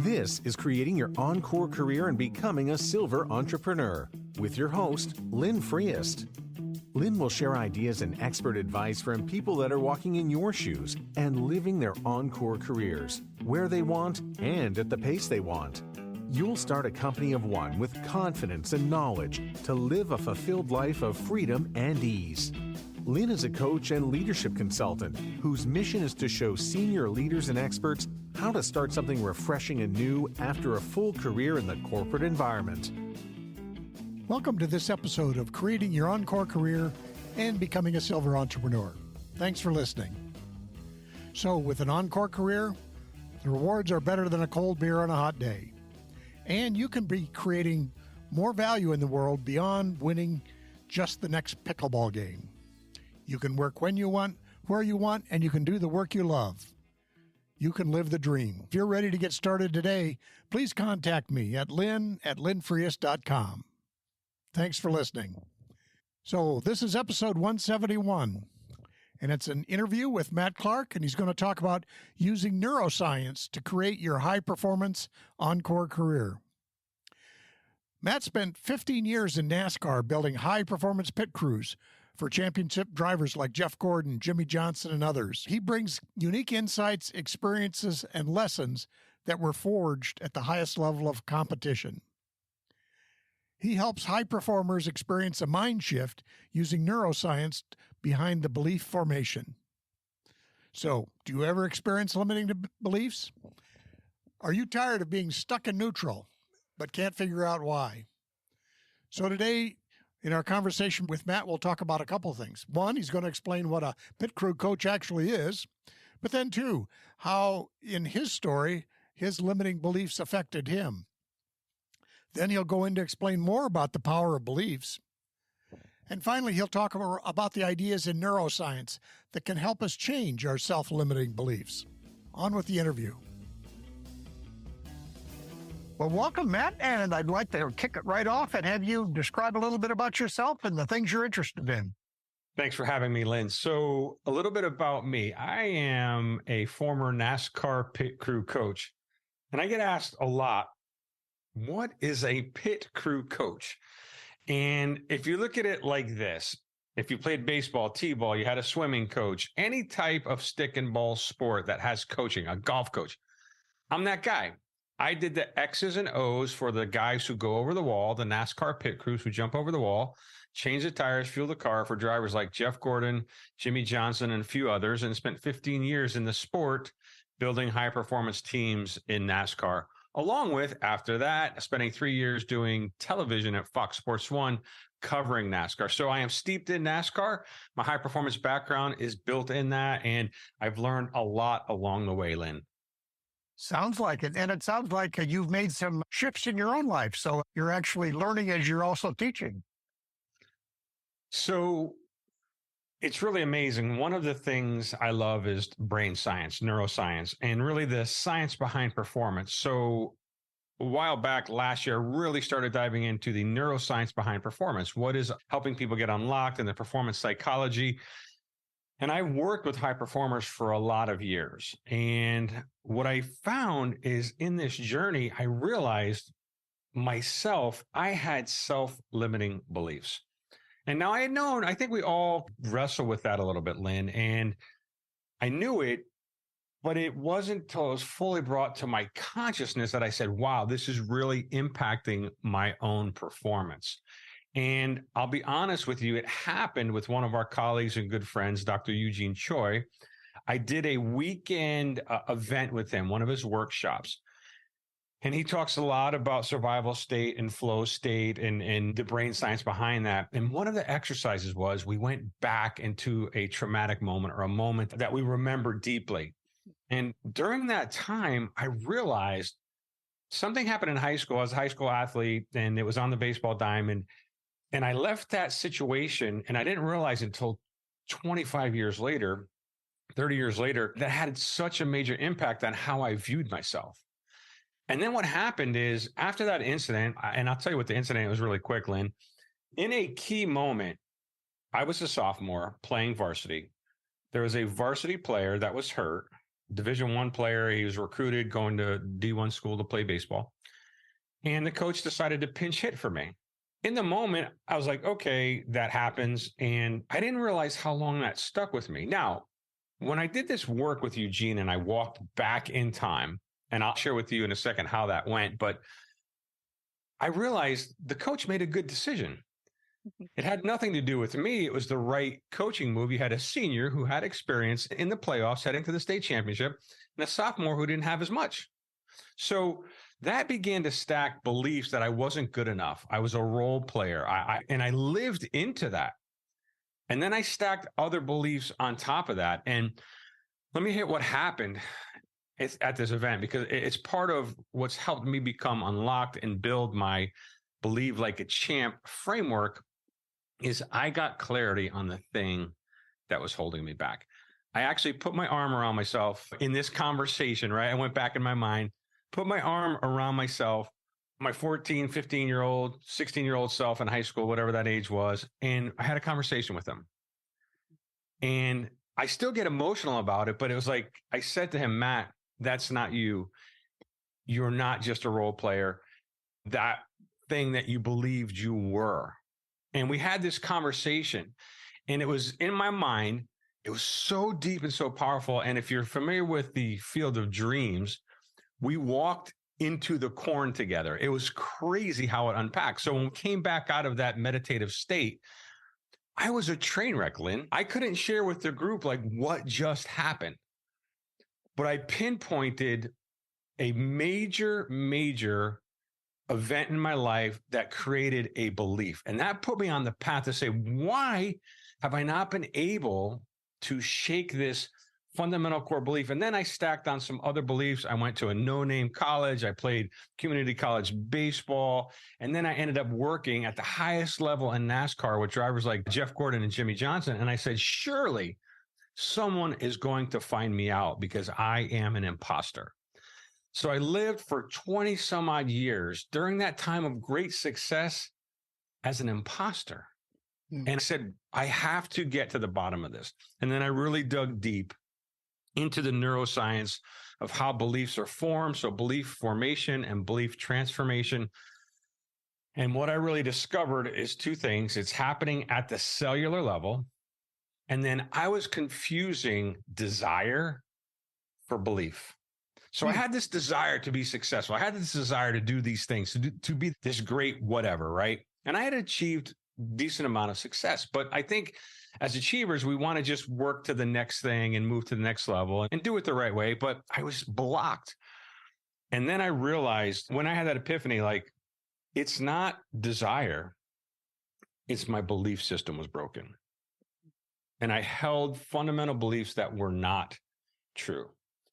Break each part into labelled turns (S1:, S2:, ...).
S1: This is Creating Your Encore Career and Becoming a Silver Entrepreneur with your host, Lynn Freest. Lynn will share ideas and expert advice from people that are walking in your shoes and living their encore careers, where they want and at the pace they want. You'll start a company of one with confidence and knowledge to live a fulfilled life of freedom and ease. Lynn is a coach and leadership consultant whose mission is to show senior leaders and experts how to start something refreshing and new after a full career in the corporate environment.
S2: Welcome to this episode of Creating Your Encore Career and Becoming a Silver Entrepreneur. Thanks for listening. So, with an Encore Career, the rewards are better than a cold beer on a hot day. And you can be creating more value in the world beyond winning just the next pickleball game. You can work when you want, where you want, and you can do the work you love. You can live the dream. If you're ready to get started today, please contact me at lynn@lynnfreest.com. Thanks for listening. So this is episode 171, and it's an interview with Matt Clark, and he's going to talk about using neuroscience to create your high-performance encore career. Matt spent 15 years in NASCAR building high-performance pit crews for championship drivers like Jeff Gordon, Jimmie Johnson, and others. He brings unique insights, experiences, and lessons that were forged at the highest level of competition. He helps high performers experience a mind shift using neuroscience behind the belief formation. So, do you ever experience limiting beliefs? Are you tired of being stuck in neutral, but can't figure out why? So today, in our conversation with Matt, we'll talk about a couple of things. One, he's going to explain what a pit crew coach actually is. But then two, how in his story, his limiting beliefs affected him. Then he'll go in to explain more about the power of beliefs. And finally, he'll talk about the ideas in neuroscience that can help us change our self-limiting beliefs. On with the interview. Well, welcome, Matt, and I'd like to kick it right off and have you describe a little bit about yourself and the things you're interested in.
S3: Thanks for having me, Lynn. So a little bit about me. I am a former NASCAR pit crew coach, and I get asked a lot, what is a pit crew coach? And if you look at it like this, if you played baseball, t-ball, you had a swimming coach, any type of stick and ball sport that has coaching, a golf coach, I'm that guy. I did the X's and O's for the guys who go over the wall, the NASCAR pit crews who jump over the wall, change the tires, fuel the car for drivers like Jeff Gordon, Jimmie Johnson, and a few others, and spent 15 years in the sport building high-performance teams in NASCAR. Along with, after that, spending 3 years doing television at FOX Sports1, covering NASCAR. So I am steeped in NASCAR. My high-performance background is built in that, and I've learned a lot along the way, Lynn.
S2: Sounds like it. And it sounds like you've made some shifts in your own life. So you're actually learning as you're also teaching.
S3: So it's really amazing. One of the things I love is brain science, neuroscience, and really the science behind performance. So a while back last year, I really started diving into the neuroscience behind performance. What is helping people get unlocked in the performance psychology? And I've worked with high performers for a lot of years. And what I found is in this journey, I realized myself, I had self-limiting beliefs. And now I had known, I think we all wrestle with that a little bit, Lynn, and I knew it, but it wasn't until it was fully brought to my consciousness that I said, wow, this is really impacting my own performance. And I'll be honest with you, it happened with one of our colleagues and good friends, Dr. Eugene Choi. I did a weekend event with him, one of his workshops. And he talks a lot about survival state and flow state and the brain science behind that. And one of the exercises was we went back into a traumatic moment or a moment that we remember deeply. And during that time, I realized something happened in high school. I was a high school athlete, and it was on the baseball diamond. And I left that situation, and I didn't realize until 25 years later, 30 years later, that had such a major impact on how I viewed myself. And then what happened is after that incident, and I'll tell you what the incident was really quick, Lynn. In a key moment, I was a sophomore playing varsity. There was a varsity player that was hurt. Division I player. He was recruited going to D1 school to play baseball. And the coach decided to pinch hit for me. In the moment, I was like, okay, that happens. And I didn't realize how long that stuck with me. Now, when I did this work with Eugene and I walked back in time, and I'll share with you in a second how that went, but I realized the coach made a good decision. It had nothing to do with me. It was the right coaching move. You had a senior who had experience in the playoffs heading to the state championship and a sophomore who didn't have as much. So that began to stack beliefs that I wasn't good enough. I was a role player. And I lived into that. And then I stacked other beliefs on top of that. And let me hit what happened at this event, because it's part of what's helped me become unlocked and build my believe like a champ framework. Is I got clarity on the thing that was holding me back. I actually put my arm around myself in this conversation, right? I went back in my mind, put my arm around myself, my 14, 15-year-old, 16-year-old self in high school, whatever that age was. And I had a conversation with him. And I still get emotional about it, but it was like, I said to him, Matt, that's not you. You're not just a role player. That thing that you believed you were. And we had this conversation, and it was in my mind. It was so deep and so powerful. And if you're familiar with the field of dreams, we walked into the corn together. It was crazy how it unpacked. So when we came back out of that meditative state, I was a train wreck, Lynn. I couldn't share with the group like what just happened. But I pinpointed a major event in my life that created a belief. And that put me on the path to say, why have I not been able to shake this fundamental core belief? And then I stacked on some other beliefs. I went to a no-name college. I played community college baseball. And then I ended up working at the highest level in NASCAR with drivers like Jeff Gordon and Jimmie Johnson. And I said, surely someone is going to find me out because I am an imposter. So I lived for 20 some odd years during that time of great success as an imposter. And I said, I have to get to the bottom of this. And then I really dug deep into the neuroscience of how beliefs are formed. So belief formation and belief transformation. And what I really discovered is two things. It's happening at the cellular level. And then I was confusing desire for belief. So I had this desire to be successful. I had this desire to do these things, to be this great whatever, right? And I had achieved decent amount of success. But I think as achievers, we want to just work to the next thing and move to the next level and do it the right way. But I was blocked. And then I realized when I had that epiphany, like, it's not desire, it's my belief system was broken. And I held fundamental beliefs that were not true.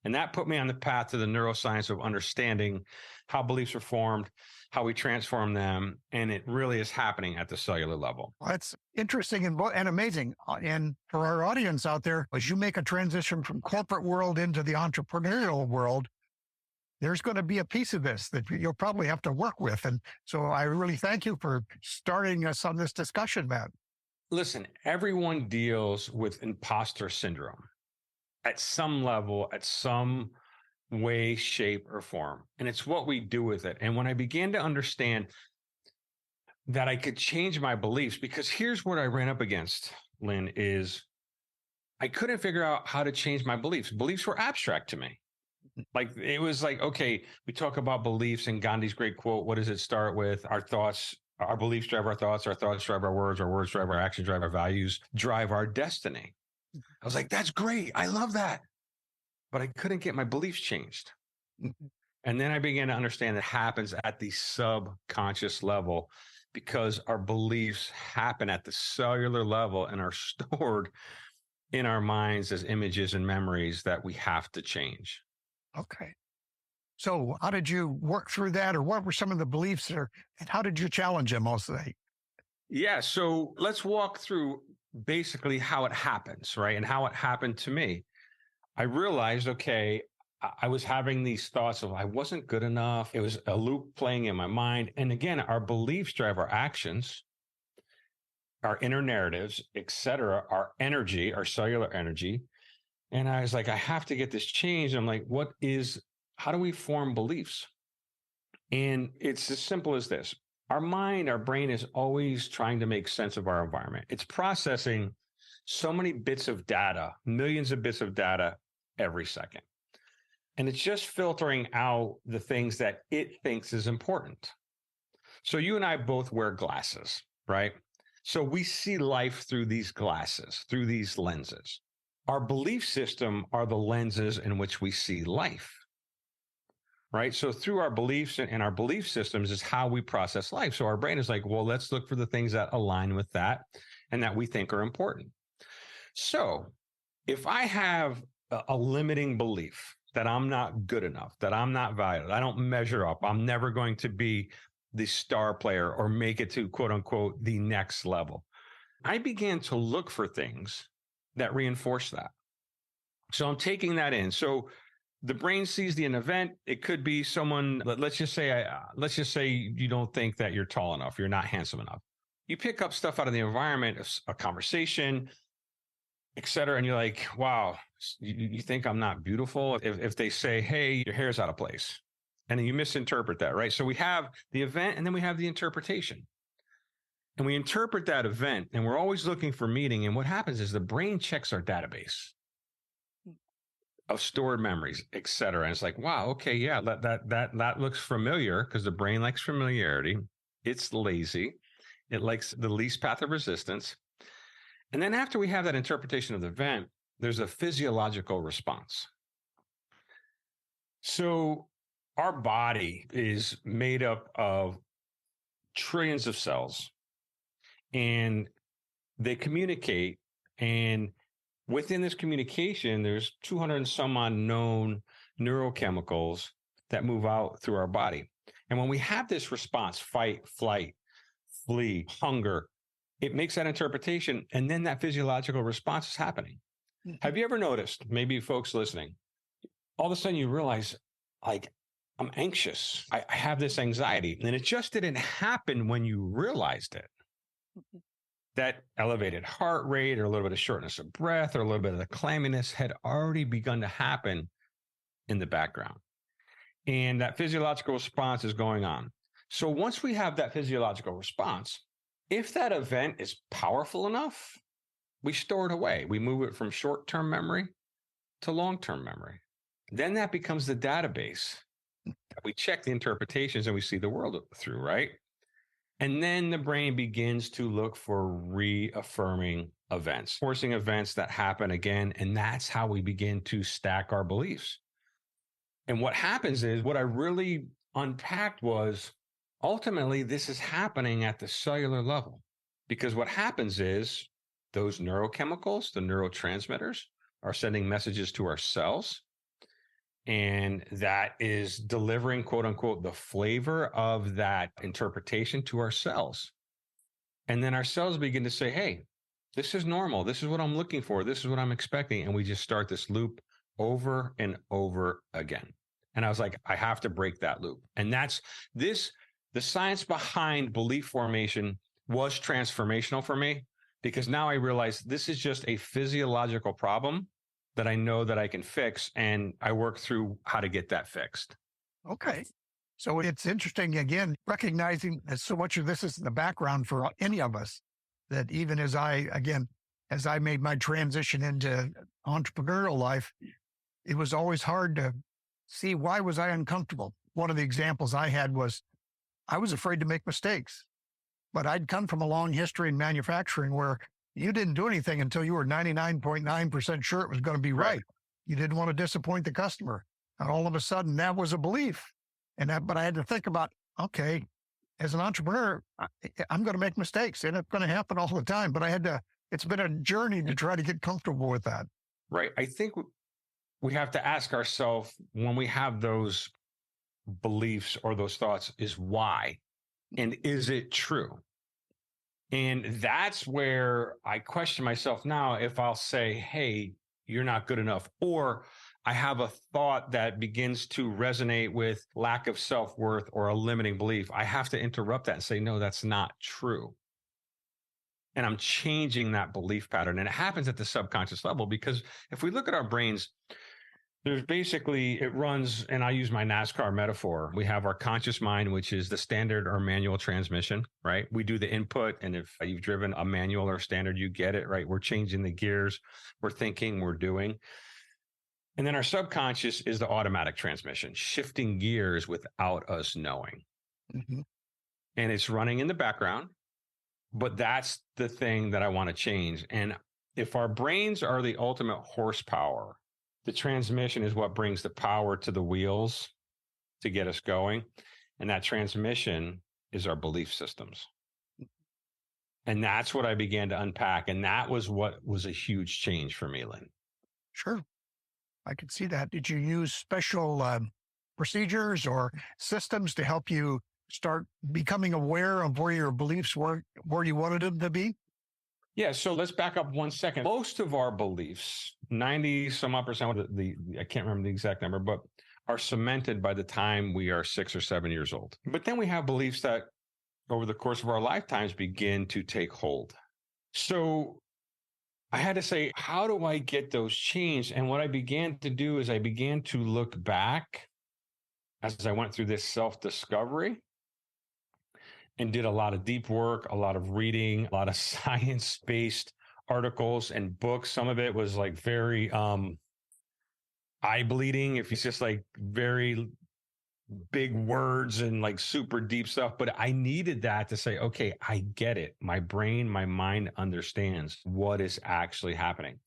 S3: And that put me on the path to the neuroscience of understanding how beliefs are formed, how we transform them. And it really is happening at the cellular level.
S2: Well, that's interesting and amazing. And for our audience out there, as you make a transition from corporate world into the entrepreneurial world, there's going to be a piece of this that you'll probably have to work with. And so I really thank you for starting us on this discussion, Matt.
S3: Listen, everyone deals with imposter syndrome at some level, at some way, shape, or form. And it's what we do with it. And when I began to understand that I could change my beliefs, because here's what I ran up against, Lynn, is I couldn't figure out how to change my beliefs. Beliefs were abstract to me. Like, it was like, okay, we talk about beliefs and Gandhi's great quote. What does it start with? Our thoughts, our beliefs drive our thoughts drive our words drive our actions, drive our values, drive our destiny. I was like, that's great. I love that. But I couldn't get my beliefs changed. And then I began to understand it happens at the subconscious level, because our beliefs happen at the cellular level and are stored in our minds as images and memories that we have to change.
S2: Okay. So how did you work through that, or what were some of the beliefs there, and how did you challenge them mostly?
S3: Yeah. So let's walk through basically how it happens, right? And how it happened to me. I realized, okay, I was having these thoughts of I wasn't good enough. It was a loop playing in my mind. And again, our beliefs drive our actions, our inner narratives, et cetera, our energy, our cellular energy. And I was like, I have to get this changed. I'm like, how do we form beliefs? And it's as simple as this. Our mind, our brain is always trying to make sense of our environment. It's processing so many bits of data, millions of bits of data every second. And it's just filtering out the things that it thinks is important. So you and I both wear glasses, right? So we see life through these glasses, through these lenses. Our belief system are the lenses in which we see life, right? So through our beliefs and our belief systems is how we process life. So our brain is like, well, let's look for the things that align with that and that we think are important. So if I have a limiting belief that I'm not good enough, that I'm not valued, I don't measure up, I'm never going to be the star player or make it to quote unquote the next level, I began to look for things that reinforce that. So I'm taking that in. So the brain sees an event. It could be someone, let's just say you don't think that you're tall enough, you're not handsome enough. You pick up stuff out of the environment, a conversation, et cetera, and you're like, wow, you think I'm not beautiful? If they say, hey, your hair's out of place, and then you misinterpret that, right? So we have the event and then we have the interpretation. And we interpret that event and we're always looking for meaning. And what happens is the brain checks our database of stored memories, et cetera. And it's like, wow, okay, yeah, that looks familiar because the brain likes familiarity. It's lazy. It likes the least path of resistance. And then after we have that interpretation of the event, there's a physiological response. So our body is made up of trillions of cells, and they communicate. And within this communication, there's 200 and some odd known neurochemicals that move out through our body. And when we have this response, fight, flight, flee, hunger, it makes that interpretation. And then that physiological response is happening. Mm-hmm. Have you ever noticed, maybe folks listening, all of a sudden you realize, like, I'm anxious. I have this anxiety. And it just didn't happen when you realized it. Mm-hmm. That elevated heart rate or a little bit of shortness of breath or a little bit of the clamminess had already begun to happen in the background. And that physiological response is going on. So once we have that physiological response, if that event is powerful enough, we store it away. We move it from short-term memory to long-term memory. Then that becomes the database that we check the interpretations and we see the world through, right? And then the brain begins to look for reaffirming events, forcing events that happen again. And that's how we begin to stack our beliefs. And what happens is, what I really unpacked was, ultimately, this is happening at the cellular level. Because what happens is those neurochemicals, the neurotransmitters, are sending messages to our cells. And that is delivering, quote unquote, the flavor of that interpretation to our cells. And then our cells begin to say, hey, this is normal. This is what I'm looking for. This is what I'm expecting. And we just start this loop over and over again. And I was like, I have to break that loop. And that's this, the science behind belief formation was transformational for me, because now I realize this is just a physiological problem that I know that I can fix, and I work through how to get that fixed.
S2: Okay. So it's interesting, again, recognizing that so much of this is in the background for any of us, that even as I made my transition into entrepreneurial life, it was always hard to see, why was I uncomfortable? One of the examples I had was I was afraid to make mistakes, but I'd come from a long history in manufacturing where you didn't do anything until you were 99.9% sure it was going to be right. You didn't want to disappoint the customer. And all of a sudden that was a belief. But I had to think about, okay, as an entrepreneur, I'm going to make mistakes and it's going to happen all the time. But it's been a journey to try to get comfortable with that.
S3: Right. I think we have to ask ourselves, when we have those beliefs or those thoughts, is why? And is it true? And that's where I question myself now, if I'll say, hey, you're not good enough, or I have a thought that begins to resonate with lack of self-worth or a limiting belief, I have to interrupt that and say, no, that's not true. and I'm changing that belief pattern. And it happens at the subconscious level, because if we look at our brains, there's basically, it runs, and I use my NASCAR metaphor. We have our conscious mind, which is the standard or manual transmission, right? We do the input. And if you've driven a manual or standard, you get it, right? We're changing the gears, we're thinking, we're doing. And then our subconscious is the automatic transmission, shifting gears without us knowing.
S2: Mm-hmm.
S3: And it's running in the background, but that's the thing that I want to change. And if our brains are the ultimate horsepower, the transmission is what brings the power to the wheels to get us going. And that transmission is our belief systems. And that's what I began to unpack. And that was what was a huge change for me, Lynn.
S2: Sure. I could see that. Did you use special procedures or systems to help you start becoming aware of where your beliefs were, where you wanted them to be?
S3: Yeah. So let's back up 1 second. Most of our beliefs, 90 some odd percent of the I can't remember the exact number, but are cemented by the time we are 6 or 7 years old. But then we have beliefs that over the course of our lifetimes begin to take hold. So I had to say, how do I get those changed? And what I began to do is I began to look back as I went through this self-discovery and did a lot of deep work, a lot of reading, a lot of science-based articles and books. Some of it was like very eye-bleeding, if it's just like very big words and like super deep stuff. But I needed that to say, okay, I get it. My brain, my mind understands what is actually happening.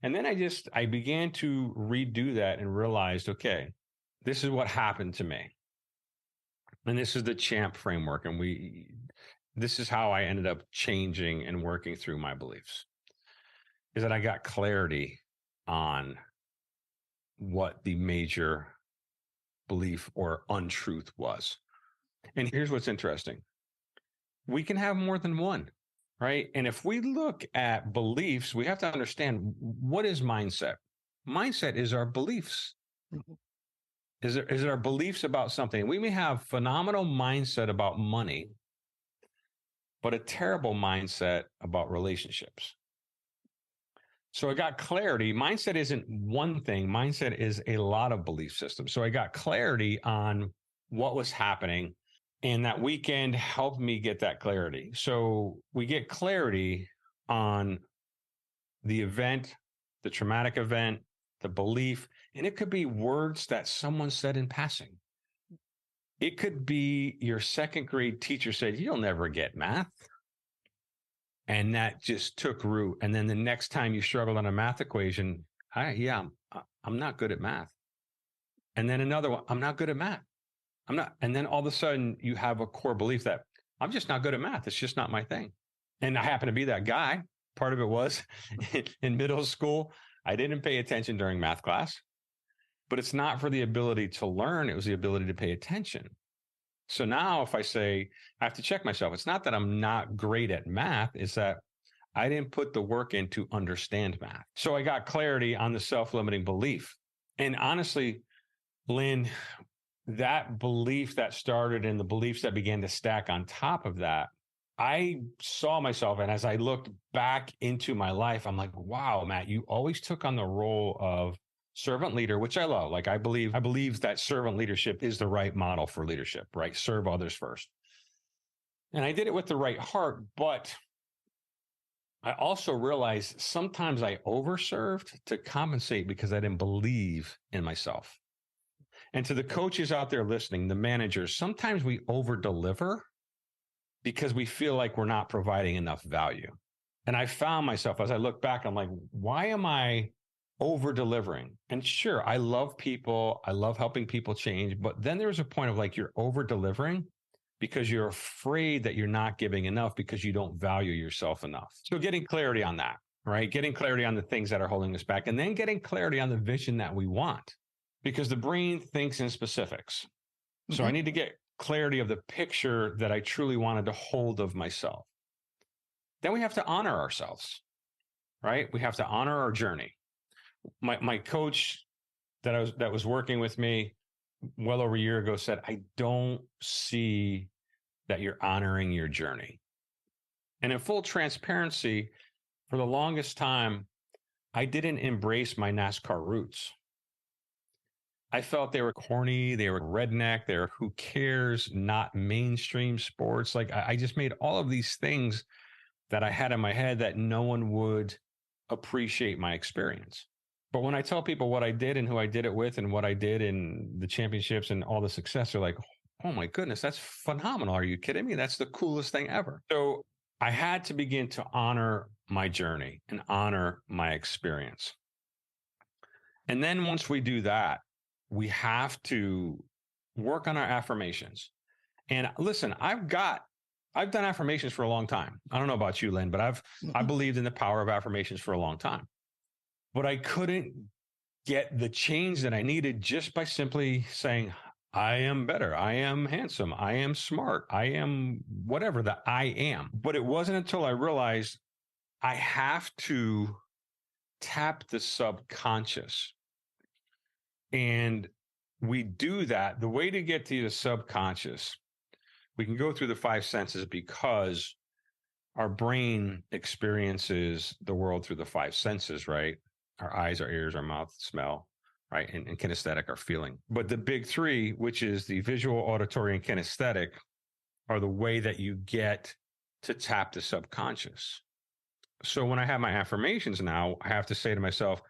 S3: And then I began to redo that and realized, okay, this is what happened to me. And this is the CHAMP framework. And this is how I ended up changing and working through my beliefs, is that I got clarity on what the major belief or untruth was. And here's what's interesting. We can have more than one, right? And if we look at beliefs, we have to understand, what is mindset? Mindset is our beliefs. Is it our beliefs about something? We may have phenomenal mindset about money, but a terrible mindset about relationships. So I got clarity. Mindset isn't one thing. Mindset is a lot of belief systems. So I got clarity on what was happening, and that weekend helped me get that clarity. So we get clarity on the event, the traumatic event, the belief, and it could be words that someone said in passing. It could be your second grade teacher said, "You'll never get math." And that just took root. And then the next time you struggle on a math equation, I'm not good at math. And then another one, I'm not good at math. I'm not. And then all of a sudden you have a core belief that I'm just not good at math. It's just not my thing. And I happen to be that guy. Part of it was in middle school, I didn't pay attention during math class, but it's not for the ability to learn. It was the ability to pay attention. So now if I say, I have to check myself, it's not that I'm not great at math, it's that I didn't put the work in to understand math. So I got clarity on the self-limiting belief. And honestly, Lynn, that belief that started and the beliefs that began to stack on top of that, I saw myself. And as I looked back into my life, I'm like, wow, Matt, you always took on the role of servant leader, which I love. Like I believe that servant leadership is the right model for leadership, right? Serve others first. And I did it with the right heart, but I also realized sometimes I overserved to compensate because I didn't believe in myself. And to the coaches out there listening, the managers, sometimes we over deliver because we feel like we're not providing enough value. And I found myself, as I look back, I'm like, why am I over delivering? And sure, I love people. I love helping people change. But then there's a point of like, you're over delivering because you're afraid that you're not giving enough because you don't value yourself enough. So getting clarity on that, right? Getting clarity on the things that are holding us back, and then getting clarity on the vision that we want, because the brain thinks in specifics. So I need to get clarity of the picture that I truly wanted to hold of myself. Then we have to honor ourselves, right? We have to honor our journey. My coach that was working with me well over a year ago said, I don't see that you're honoring your journey. And in full transparency, for the longest time, I didn't embrace my NASCAR roots. I felt they were corny, they were redneck, they were who cares, not mainstream sports. Like I just made all of these things that I had in my head that no one would appreciate my experience. But when I tell people what I did and who I did it with and what I did in the championships and all the success, they're like, oh my goodness, that's phenomenal. Are you kidding me? That's the coolest thing ever. So I had to begin to honor my journey and honor my experience. And then once we do that, we have to work on our affirmations. And listen, I've done affirmations for a long time. I don't know about you, Lynn, but I believed in the power of affirmations for a long time. But I couldn't get the change that I needed just by simply saying, I am better. I am handsome. I am smart. I am whatever the I am. But it wasn't until I realized I have to tap the subconscious. And we do that. The way to get to the subconscious, we can go through the five senses because our brain experiences the world through the five senses, right? Our eyes, our ears, our mouth, smell, right? And kinesthetic, our feeling. But the big three, which is the visual, auditory, and kinesthetic, are the way that you get to tap the subconscious. So when I have my affirmations now, I have to say to myself,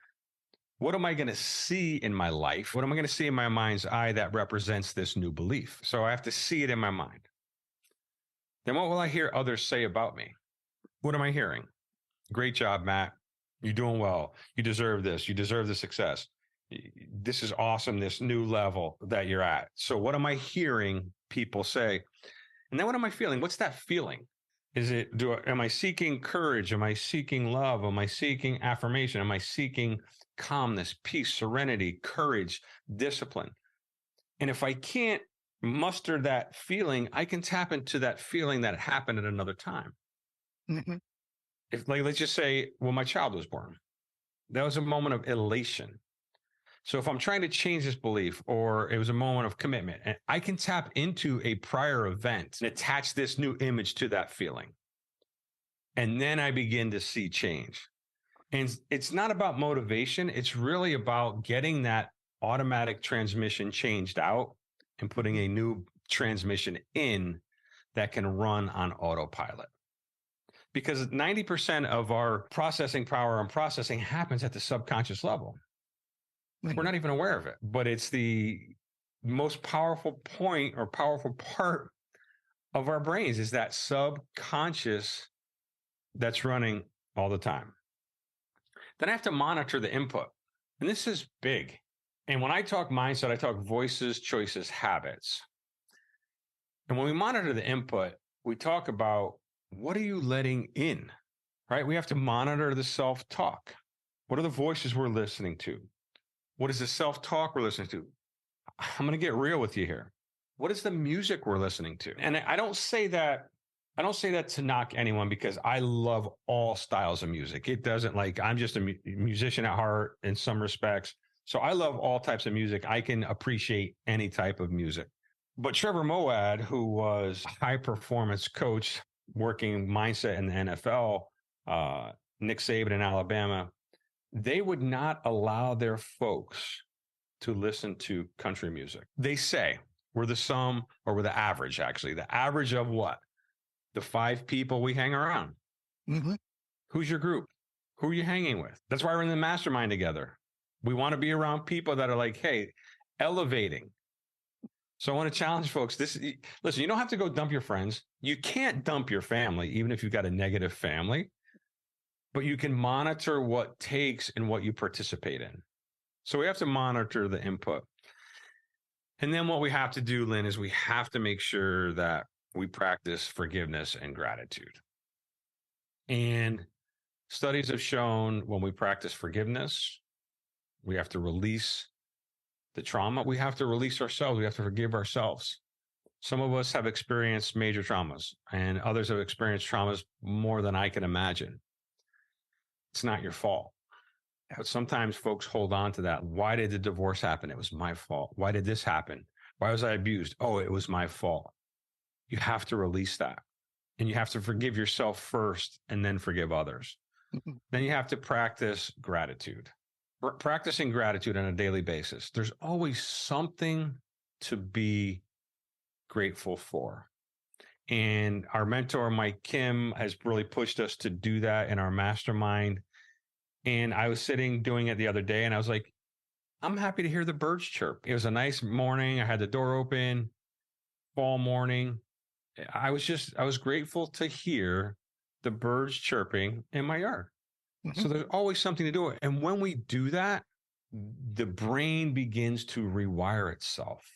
S3: what am I going to see in my life? What am I going to see in my mind's eye that represents this new belief? So I have to see it in my mind. Then what will I hear others say about me? What am I hearing? Great job, Matt. You're doing well. You deserve this. You deserve the success. This is awesome, this new level that you're at. So what am I hearing people say? And then what am I feeling? What's that feeling? Am I seeking courage? Am I seeking love? Am I seeking affirmation? Am I seeking calmness, peace, serenity, courage, discipline? And if I can't muster that feeling, I can tap into that feeling that happened at another time.
S2: Mm-hmm.
S3: If, like, let's just say, when my child was born, that was a moment of elation. So if I'm trying to change this belief, or it was a moment of commitment, and I can tap into a prior event and attach this new image to that feeling. And then I begin to see change. And it's not about motivation. It's really about getting that automatic transmission changed out and putting a new transmission in that can run on autopilot. Because 90% of our processing power and processing happens at the subconscious level. We're not even aware of it, but it's the most powerful point or powerful part of our brains is that subconscious that's running all the time. Then I have to monitor the input. And this is big. And when I talk mindset, I talk voices, choices, habits. And when we monitor the input, we talk about what are you letting in, right? We have to monitor the self-talk. What are the voices we're listening to? What is the self-talk we're listening to? I'm going to get real with you here. What is the music we're listening to? And I don't say that to knock anyone, because I love all styles of music. It doesn't, like, I'm just a musician at heart in some respects. So I love all types of music. I can appreciate any type of music. But Trevor Moawad, who was a high performance coach working mindset in the NFL, Nick Saban in Alabama, they would not allow their folks to listen to country music. They say we're the sum, or we're the average, actually. The average of what? The 5 people we hang around.
S2: Mm-hmm.
S3: Who's your group? Who are you hanging with? That's why we're in the mastermind together. We want to be around people that are like, hey, elevating. So I want to challenge folks. Listen, you don't have to go dump your friends. You can't dump your family, even if you've got a negative family. But you can monitor what takes and what you participate in. So we have to monitor the input. And then what we have to do, Lynn, is we have to make sure that we practice forgiveness and gratitude. And studies have shown when we practice forgiveness, we have to release the trauma. We have to release ourselves. We have to forgive ourselves. Some of us have experienced major traumas, and others have experienced traumas more than I can imagine. It's not your fault. But sometimes folks hold on to that. Why did the divorce happen? It was my fault. Why did this happen? Why was I abused? Oh, it was my fault. You have to release that. and you have to forgive yourself first and then forgive others. Then you have to practice gratitude. Practicing gratitude on a daily basis. There's always something to be grateful for. And our mentor, Mike Kim, has really pushed us to do that in our mastermind. And I was sitting doing it the other day, and I was like, I'm happy to hear the birds chirp. It was a nice morning. I had the door open, fall morning. I was grateful to hear the birds chirping in my yard. So there's always something to do. And when we do that, the brain begins to rewire itself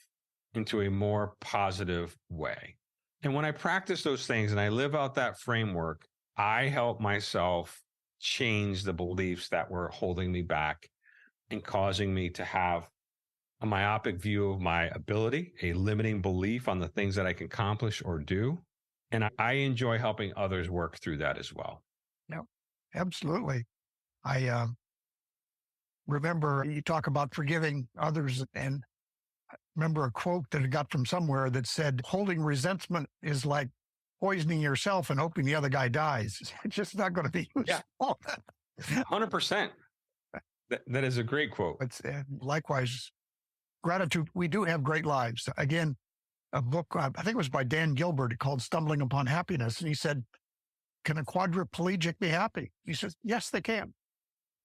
S3: into a more positive way. And when I practice those things and I live out that framework, I help myself change the beliefs that were holding me back and causing me to have a myopic view of my ability, a limiting belief on the things that I can accomplish or do. And I enjoy helping others work through that as well.
S2: Yeah, absolutely. I remember you talk about forgiving others, and I remember a quote that I got from somewhere that said, holding resentment is like poisoning yourself and hoping the other guy dies. It's just not going to be useful.
S3: 100%. That is a great quote.
S2: It's likewise, gratitude. We do have great lives. Again, a book, I think it was by Dan Gilbert, called Stumbling Upon Happiness. And he said, can a quadriplegic be happy? He says, yes, they can.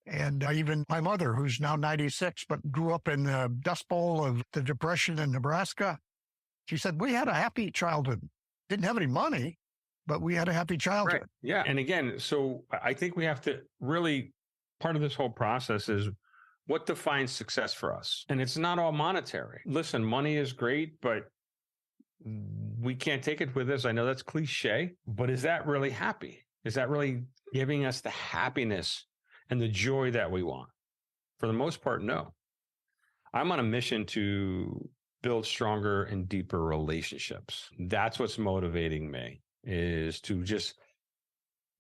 S2: And even my mother, who's now 96, but grew up in the Dust Bowl of the Depression in Nebraska, she said, we had a happy childhood. Didn't have any money, but we had a happy childhood.
S3: Right. Yeah. And again, so I think we have to really, part of this whole process is what defines success for us. And it's not all monetary. Listen, money is great, but we can't take it with us. I know that's cliche, but is that really happy? Is that really giving us the happiness and the joy that we want? For the most part, no. I'm on a mission to build stronger and deeper relationships. That's what's motivating me, is to just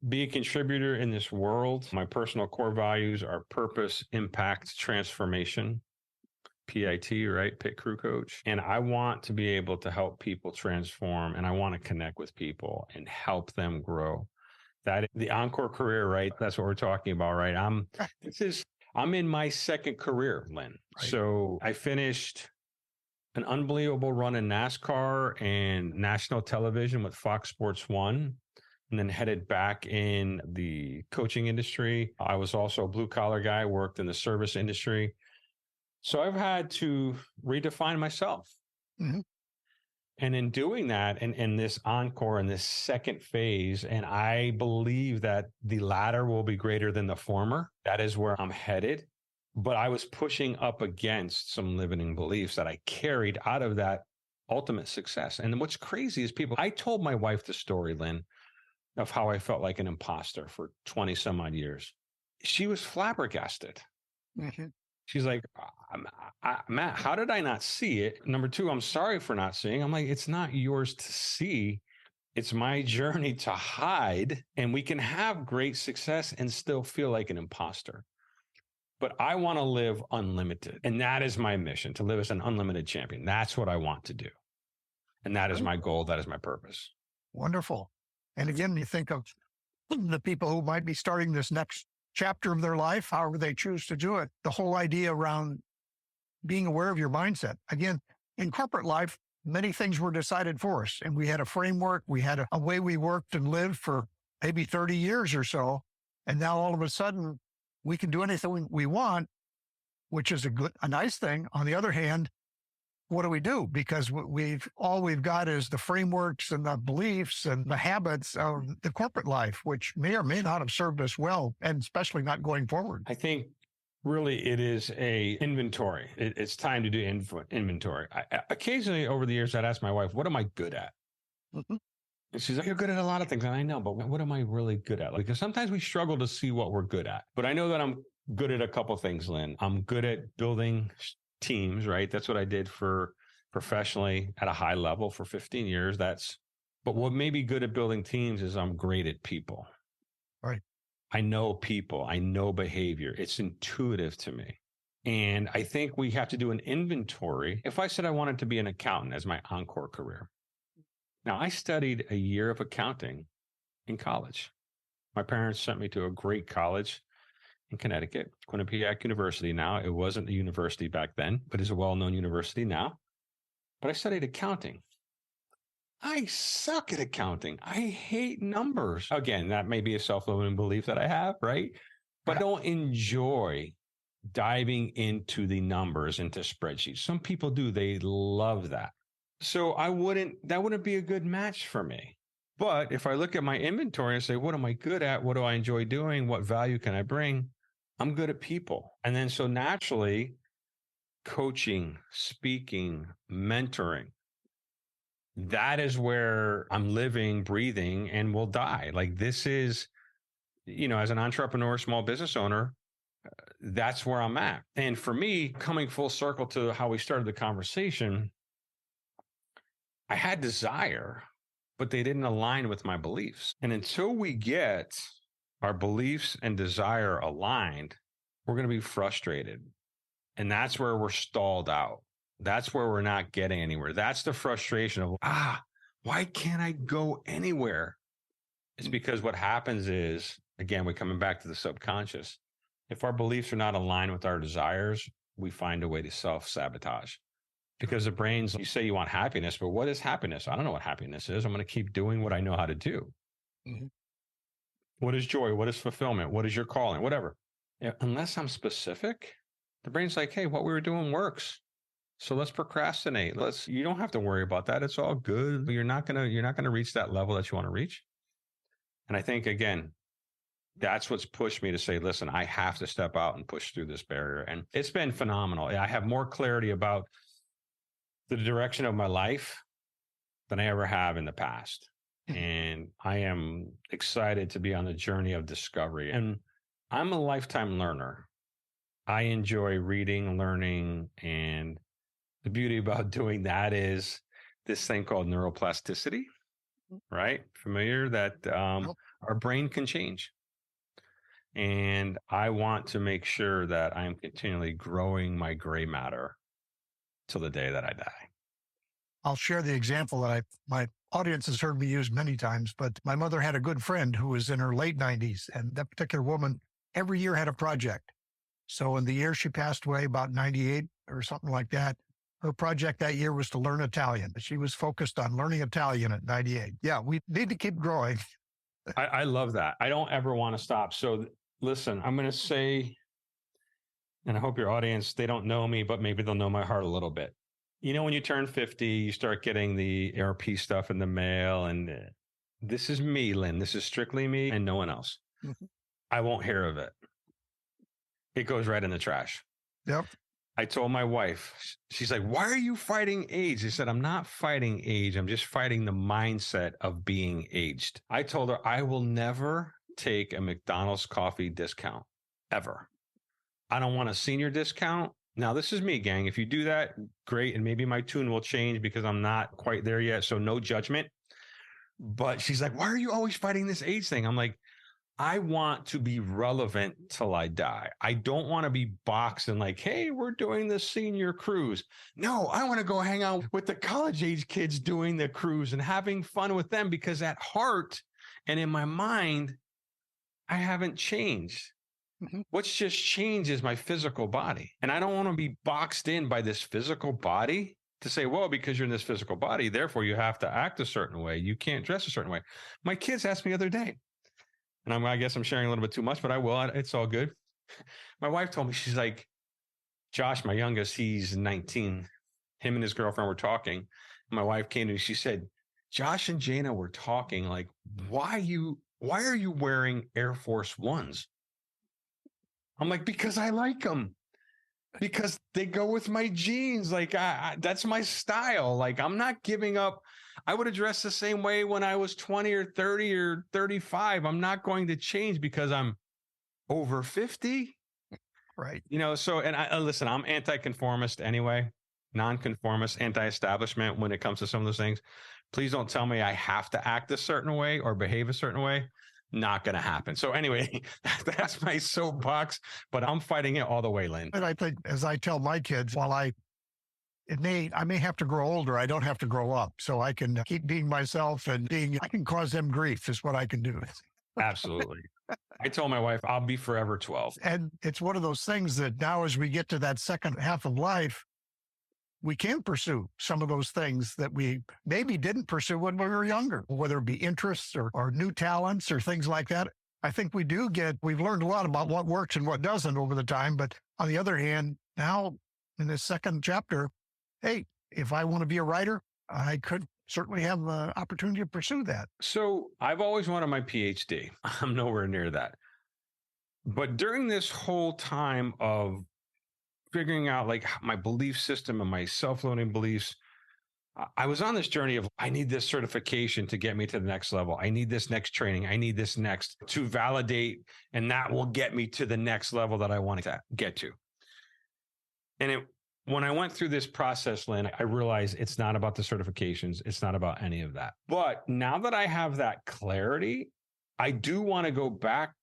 S3: be a contributor in this world. My personal core values are purpose, impact, transformation, PIT, right? Pit Crew Coach. And I want to be able to help people transform, and I want to connect with people and help them grow. That the Encore Career, right? That's what we're talking about, right? I'm in my second career, Lynn. Right. So I finished an unbelievable run in NASCAR and national television with FOX Sports1, and then headed back in the coaching industry. I was also a blue collar guy, worked in the service industry. So I've had to redefine myself. Mm-hmm. And in doing that, and this encore in this second phase, and I believe that the latter will be greater than the former. That is where I'm headed. But I was pushing up against some limiting beliefs that I carried out of that ultimate success. And what's crazy is I told my wife the story, Lynn, of how I felt like an imposter for 20 some odd years. She was flabbergasted. Mm-hmm. She's like, Matt, how did I not see it? Number two, I'm sorry for not seeing. I'm like, it's not yours to see. It's my journey to hide. And we can have great success and still feel like an imposter. But I want to live unlimited. And that is my mission, to live as an unlimited champion. That's what I want to do. And that is my goal. That is my purpose.
S2: Wonderful. And again, you think of the people who might be starting this next chapter of their life, however they choose to do it, the whole idea around being aware of your mindset. Again, in corporate life, many things were decided for us, and we had a framework, we had a way we worked and lived for maybe 30 years or so. And now all of a sudden we can do anything we want, which is a nice thing. On the other hand, what do? Because all we've got is the frameworks and the beliefs and the habits of the corporate life, which may or may not have served us well, and especially not going forward.
S3: I think really it is a inventory. It's time to do inventory. Occasionally over the years, I'd ask my wife, what am I good at? Mm-hmm. And she's like, you're good at a lot of things. And I know, but what am I really good at? Because sometimes we struggle to see what we're good at. But I know that I'm good at a couple of things, Lynn. I'm good at building teams, right? That's what I did for professionally at a high level for 15 years. But what may be good at building teams is I'm great at people.
S2: Right.
S3: I know people. I know behavior. It's intuitive to me. And I think we have to do an inventory. If I said I wanted to be an accountant as my encore career, Now, I studied a year of accounting in college. My parents sent me to a great college in Connecticut, Quinnipiac University now. It wasn't a university back then, but is a well-known university now. But I studied accounting. I suck at accounting. I hate numbers. Again, that may be a self-limiting belief that I have, right? But I don't enjoy diving into the numbers, into spreadsheets. Some people do. They love that. So that wouldn't be a good match for me. But if I look at my inventory and say, what am I good at? What do I enjoy doing? What value can I bring? I'm good at people. And then so naturally, coaching, speaking, mentoring, that is where I'm living, breathing, and will die. Like this is, as an entrepreneur, small business owner, that's where I'm at. And for me, coming full circle to how we started the conversation, I had desire, but they didn't align with my beliefs. And until we get our beliefs and desire aligned, we're going to be frustrated. And that's where we're stalled out. That's where we're not getting anywhere. That's the frustration of, why can't I go anywhere? It's because what happens is, again, we're coming back to the subconscious. If our beliefs are not aligned with our desires, we find a way to self-sabotage. Because the brain's, you say you want happiness, but what is happiness? I don't know what happiness is. I'm going to keep doing what I know how to do. Mm-hmm. What is joy? What is fulfillment? What is your calling? Whatever. Unless I'm specific, the brain's like, hey, what we were doing works. So let's procrastinate. You don't have to worry about that. It's all good. You're not going to reach that level that you want to reach. And I think, again, that's what's pushed me to say, listen, I have to step out and push through this barrier. And it's been phenomenal. I have more clarity about the direction of my life than I ever have in the past. And I am excited to be on the journey of discovery. And I'm a lifetime learner. I enjoy reading, learning, and the beauty about doing that is this thing called neuroplasticity, right? Familiar that our brain can change. And I want to make sure that I'm continually growing my gray matter till the day that I die.
S2: I'll share the example that my audience has heard me use many times, but my mother had a good friend who was in her late 90s, and that particular woman every year had a project. So in the year she passed away, about 98 or something like that, her project that year was to learn Italian. She was focused on learning Italian at 98. Yeah, we need to keep growing.
S3: I love that. I don't ever want to stop. So listen, I'm going to say, and I hope your audience, they don't know me, but maybe they'll know my heart a little bit. When you turn 50, you start getting the ARP stuff in the mail. And this is me, Lynn. This is strictly me and no one else. Mm-hmm. I won't hear of it. It goes right in the trash.
S2: Yep.
S3: I told my wife, she's like, why are you fighting age? I said, I'm not fighting age. I'm just fighting the mindset of being aged. I told her I will never take a McDonald's coffee discount ever. I don't want a senior discount. Now, this is me, gang. If you do that, great. And maybe my tune will change because I'm not quite there yet. So no judgment. But she's like, why are you always fighting this age thing? I'm like, I want to be relevant till I die. I don't want to be boxed and like, hey, we're doing the senior cruise. No, I want to go hang out with the college age kids doing the cruise and having fun with them, because at heart and in my mind, I haven't changed. Mm-hmm. What's just changed is my physical body. And I don't want to be boxed in by this physical body to say, well, because you're in this physical body, therefore you have to act a certain way. You can't dress a certain way. My kids asked me the other day, and I guess I'm sharing a little bit too much, but I will. It's all good. My wife told me, she's like, Josh, my youngest, he's 19. Him and his girlfriend were talking. My wife came to me. She said, Josh and Jana were talking, like, why are you wearing Air Force Ones? I'm like, because I like them. Because they go with my jeans. Like, that's my style. Like, I'm not giving up. I would have dressed the same way when I was 20 or 30 or 35. I'm not going to change because I'm over 50.
S2: Right.
S3: So, and listen, I'm anti-conformist anyway, non-conformist, anti-establishment when it comes to some of those things. Please don't tell me I have to act a certain way or behave a certain way. Not going to happen. So anyway, that's my soapbox, but I'm fighting it all the way, Lynn.
S2: And I think, as I tell my kids, while I I may have to grow older. I don't have to grow up. So I can keep being myself and I can cause them grief is what I can do.
S3: Absolutely. I told my wife, I'll be forever 12.
S2: And it's one of those things that now as we get to that second half of life, we can pursue some of those things that we maybe didn't pursue when we were younger, whether it be interests or new talents or things like that. I think we've learned a lot about what works and what doesn't over the time. But on the other hand, now in this second chapter, hey, if I want to be a writer, I could certainly have the opportunity to pursue that.
S3: So I've always wanted my PhD. I'm nowhere near that. But during this whole time of figuring out like my belief system and my self-loaning beliefs, I was on this journey of, I need this certification to get me to the next level. I need this next training. I need this next to validate, and that will get me to the next level that I want to get to. And when I went through this process, Lynn, I realized it's not about the certifications. It's not about any of that. But now that I have that clarity, I do want to go back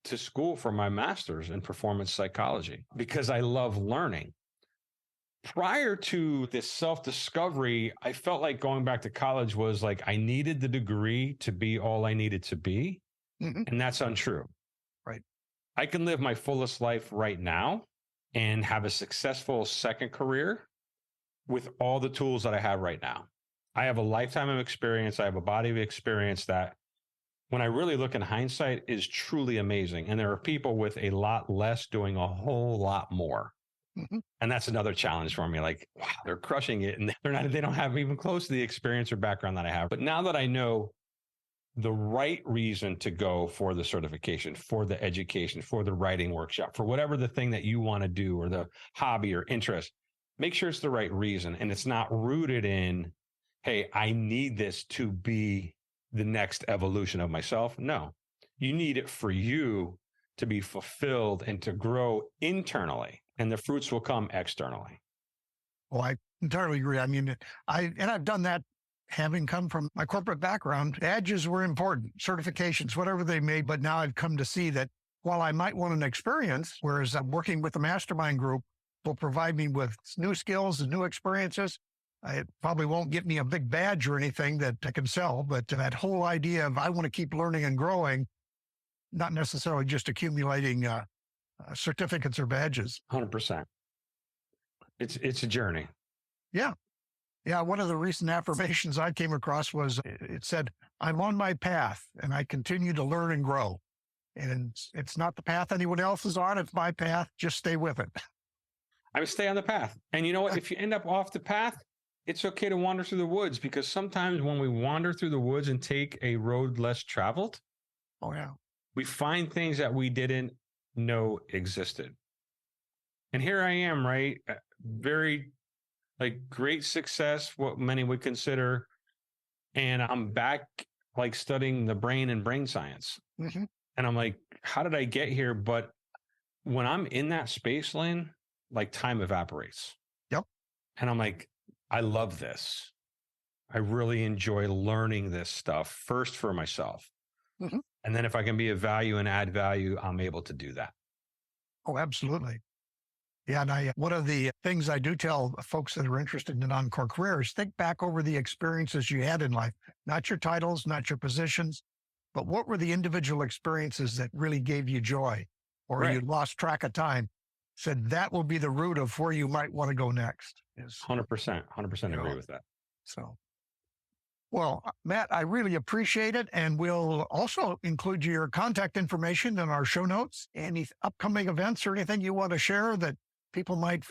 S3: to school for my master's in performance psychology because I love learning. Prior to this self-discovery, I felt like going back to college was like I needed the degree to be all I needed to be. Mm-hmm. And that's untrue.
S2: Right.
S3: I can live my fullest life right now and have a successful second career with all the tools that I have right now. I have a lifetime of experience. I have a body of experience that when I really look in hindsight is truly amazing. And there are people with a lot less doing a whole lot more. Mm-hmm. And that's another challenge for me. Like, wow, they're crushing it. And they don't have even close to the experience or background that I have. But now that I know the right reason to go for the certification, for the education, for the writing workshop, for whatever the thing that you want to do or the hobby or interest, make sure it's the right reason. And it's not rooted in, hey, I need this to be the next evolution of myself. No, you need it for you to be fulfilled and to grow internally, and the fruits will come externally.
S2: Well, I entirely agree. I mean, I've done that having come from my corporate background. Badges were important, certifications, whatever they may, but now I've come to see that while I might want an experience, whereas I'm working with the mastermind group will provide me with new skills and new experiences, it probably won't get me a big badge or anything that I can sell, but that whole idea of I want to keep learning and growing, not necessarily just accumulating certificates or badges.
S3: 100%. It's a journey.
S2: Yeah. Yeah. One of the recent affirmations I came across was it said, I'm on my path and I continue to learn and grow. And it's not the path anyone else is on. It's my path. Just stay with it.
S3: I would stay on the path. And you know what? If you end up off the path, it's okay to wander through the woods, because sometimes when we wander through the woods and take a road less traveled, we find things that we didn't know existed. And here I am, right? Very great success, what many would consider. And I'm back studying the brain and brain science. Mm-hmm. And I'm like, how did I get here? But when I'm in that space lane, time evaporates.
S2: Yep.
S3: And I'm like, I love this. I really enjoy learning this stuff first for myself. Mm-hmm. And then if I can be of value and add value, I'm able to do that.
S2: Oh, absolutely. Yeah. And one of the things I do tell folks that are interested in Encore Career is think back over the experiences you had in life, not your titles, not your positions, but what were the individual experiences that really gave you joy or right. You lost track of time? Said that will be the root of where you might want to go next.
S3: 100% agree with that.
S2: So, well, Matt, I really appreciate it. And we'll also include your contact information in our show notes. Any upcoming events or anything you want to share that people might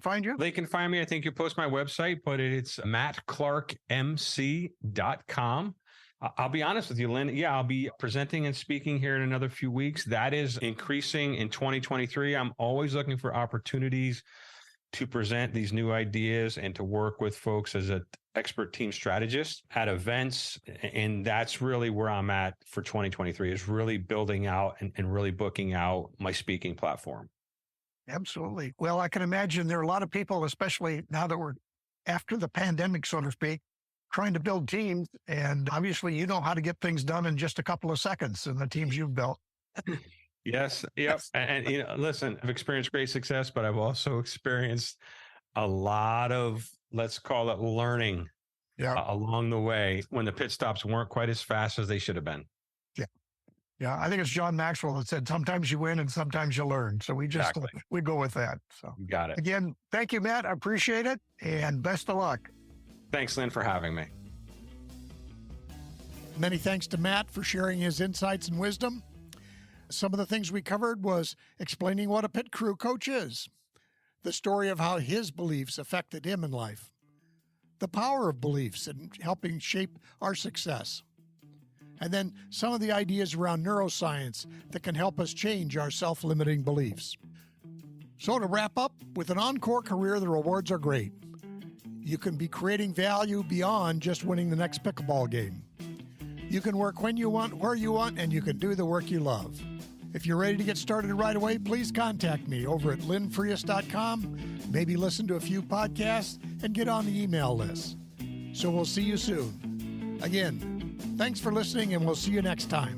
S2: find you?
S3: They can find me. I think you post my website, but it's mattclarkmc.com. I'll be honest with you, Lynn. Yeah, I'll be presenting and speaking here in another few weeks. That is increasing in 2023. I'm always looking for opportunities to present these new ideas and to work with folks as an expert team strategist at events. And that's really where I'm at for 2023, is really building out and really booking out my speaking platform.
S2: Absolutely. Well, I can imagine there are a lot of people, especially now that we're after the pandemic, so to speak, trying to build teams. And obviously, you know how to get things done in just a couple of seconds in the teams you've built.
S3: Yes. Yep. And listen, I've experienced great success, but I've also experienced a lot of, let's call it learning along the way when the pit stops weren't quite as fast as they should have been.
S2: Yeah, I think it's John Maxwell that said, sometimes you win and sometimes you learn. So we just,
S3: Exactly.
S2: we go with that. So
S3: You got it.
S2: again, thank you, Matt. I appreciate it. And best of luck.
S3: Thanks, Lynn, for having me.
S2: Many thanks to Matt for sharing his insights and wisdom. Some of the things we covered was explaining what a pit crew coach is, the story of how his beliefs affected him in life, the power of beliefs in helping shape our success, and then some of the ideas around neuroscience that can help us change our self-limiting beliefs. So to wrap up, with an Encore career, the rewards are great. You can be creating value beyond just winning the next pickleball game. You can work when you want, where you want, and you can do the work you love. If you're ready to get started right away, please contact me over at linfriest.com. Maybe listen to a few podcasts and get on the email list. So we'll see you soon. Again, thanks for listening, and we'll see you next time.